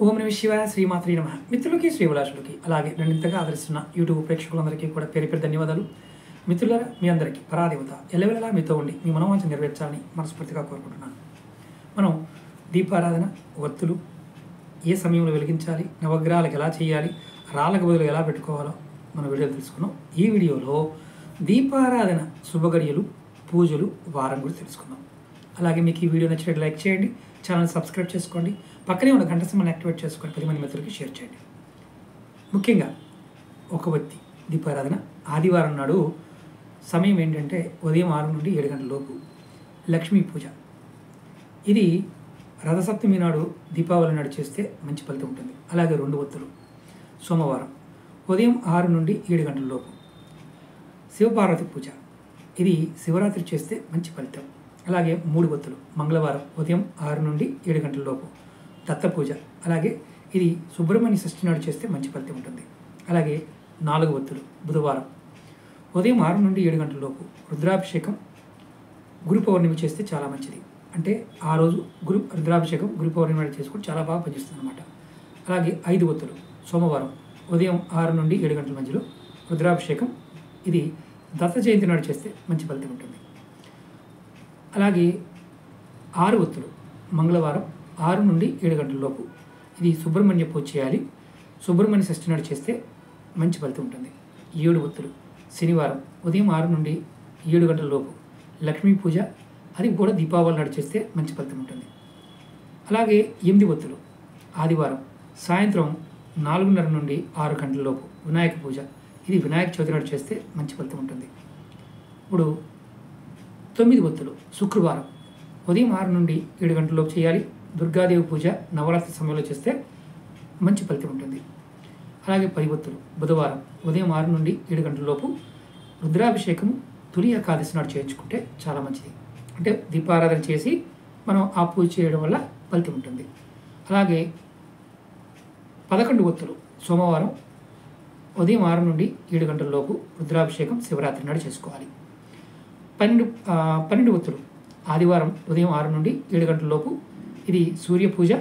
ఓం నమః శివాయ శ్రీమాత్రే నమః. మిత్రులకి శ్రీవిలాసులకి అలాగే నన్ను ఇంతగా ఆదరిస్తున్న యూట్యూబ్ ప్రేక్షకులందరికీ కూడా పేరు పేరు ధన్యవాదాలు. మిత్రులారా, మీ అందరికీ పరాదేవత ఎల్లవెల్లలా మీతో ఉండి మీ మనోవాంఛ నెరవేర్చాలని మనస్ఫూర్తిగా కోరుకుంటున్నాను. మనం దీపారాధన ఒత్తులు ఏ సమయంలో వెలిగించాలి, నవగ్రహాలకు ఎలా చేయాలి, రాళ్ళకు బదులు ఎలా పెట్టుకోవాలో మన వీడియోలో తెలుసుకున్నాం. ఈ వీడియోలో దీపారాధన శుభగడియలు, పూజలు, వారం గురించి తెలుసుకుందాం. అలాగే మీకు ఈ వీడియో నచ్చినట్టు లైక్ చేయండి, ఛానల్ సబ్స్క్రైబ్ చేసుకోండి, పక్కనే ఉన్న గంట సింబల్ని యాక్టివేట్ చేసుకొని 10 మంది మిత్రులకి షేర్ చేయండి. ముఖ్యంగా ఒక వ్యక్తి దీపారాధన ఆదివారం నాడు సమయం ఏంటంటే ఉదయం 6 నుండి 7 గంటల లోపు లక్ష్మీ పూజ. ఇది రథసప్తమి నాడు దీపావళి నాడు చేస్తే మంచి ఫలితం ఉంటుంది. అలాగే 2 ఒత్తులు సోమవారం ఉదయం 6 నుండి 7 గంటల లోపు శివపార్వతి పూజ. ఇది శివరాత్రి చేస్తే మంచి ఫలితం. అలాగే 3 ఒత్తులు మంగళవారం ఉదయం 6 నుండి 7 గంటల లోపు దత్త పూజ. అలాగే ఇది సుబ్రహ్మణ్య షష్ఠి నాడు చేస్తే మంచి ఫలితం ఉంటుంది. అలాగే 4 ఒత్తులు బుధవారం ఉదయం 6 నుండి 7 గంటల లోపు రుద్రాభిషేకం గురు పౌర్ణమి చేస్తే చాలా మంచిది. అంటే ఆ రోజు రుద్రాభిషేకం గురు పౌర్ణమి నాడు చేసుకుంటే చాలా బాగా పనిచేస్తుంది అనమాట. అలాగే 5 ఒత్తులు సోమవారం ఉదయం 6 నుండి 7 గంటల మధ్యలో రుద్రాభిషేకం. ఇది దత్త జయంతి నాడు చేస్తే మంచి ఫలితం ఉంటుంది. అలాగే 6 ఒత్తులు మంగళవారం 6 నుండి 7 గంటల లోపు ఇది సుబ్రహ్మణ్య పూజ చేయాలి. సుబ్రహ్మణ్య షష్ఠి నాడు చేస్తే మంచి ఫలితం ఉంటుంది. 7 ఒత్తులు శనివారం ఉదయం 6 నుండి 7 గంటల లోపు లక్ష్మీ పూజ. అది కూడా దీపావళి నాడు చేస్తే మంచి ఫలితం ఉంటుంది. అలాగే 8 ఒత్తులు ఆదివారం సాయంత్రం 4:30 నుండి 6 గంటల లోపు వినాయక పూజ. ఇది వినాయక చవితి నాడు చేస్తే మంచి ఫలితం ఉంటుంది. ఇప్పుడు 9 ఒత్తులు శుక్రవారం ఉదయం 6 నుండి 7 గంటల లోపు చేయాలి. దుర్గాదేవి పూజ నవరాత్రి సమయంలో చేస్తే మంచి ఫలితం ఉంటుంది. అలాగే 10 ఒత్తులు బుధవారం ఉదయం 6 నుండి 7 గంటల లోపు రుద్రాభిషేకం తొలి ఏకాదశి నాడు చేయించుకుంటే చాలా మంచిది. అంటే దీపారాధన చేసి మనం ఆ పూజ చేయడం వల్ల ఫలితం ఉంటుంది. అలాగే 11 ఒత్తులు సోమవారం ఉదయం 6 నుండి 7 గంటల లోపు రుద్రాభిషేకం శివరాత్రి నాడు చేసుకోవాలి. 12 ఒత్తులు ఆదివారం ఉదయం 6 నుండి 7 గంటల లోపు ఇది సూర్య పూజ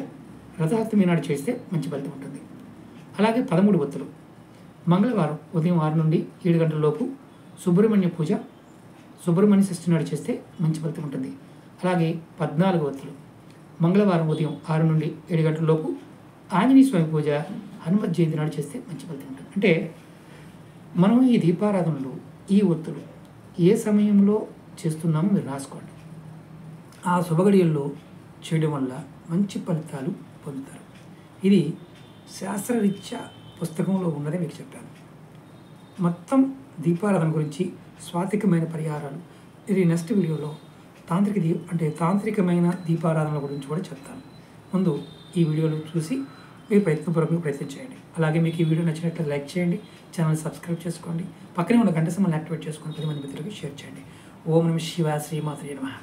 రథసప్తమి నాడు చేస్తే మంచి ఫలితం ఉంటుంది. అలాగే 13 ఒత్తులు మంగళవారం ఉదయం 6 నుండి 7 గంటల లోపు సుబ్రహ్మణ్య పూజ సుబ్రహ్మణ్య షష్ఠి నాడు చేస్తే మంచి ఫలితం ఉంటుంది. అలాగే 14 ఒత్తులు మంగళవారం ఉదయం 6 నుండి 7 గంటల లోపు ఆంజనేయ స్వామి పూజ హనుమత్ జయంతి నాడు చేస్తే మంచి ఫలితం ఉంటుంది. అంటే మనం ఈ దీపారాధనలు ఈ ఒత్తులు ఏ సమయంలో చేస్తున్నామో మీరు రాసుకోండి. ఆ శుభగడియల్లో చేయడం వల్ల మంచి ఫలితాలు పొందుతారు. ఇది శాస్త్రరీత్యా పుస్తకంలో ఉన్నదే మీకు చెప్పాను. మొత్తం దీపారాధన గురించి స్వాతికమైన పరిహారాలు ఇది నెక్స్ట్ వీడియోలో తాంత్రికమైన దీపారాధన గురించి కూడా చెప్తాను. ముందు ఈ వీడియోలు చూసి మీరు ప్రయత్నపూర్వకంగా ప్రయత్నం చేయండి. అలాగే మీకు ఈ వీడియో నచ్చినట్లయితే లైక్ చేయండి, ఛానల్ సబ్స్క్రైబ్ చేసుకోండి, పక్కనే ఉన్న గంట సింబల్ని యాక్టివేట్ చేసుకొని 10 మంది మిత్రులకి షేర్ చేయండి. ఓం నమః శివాయ శ్రీమాత్రే నమః.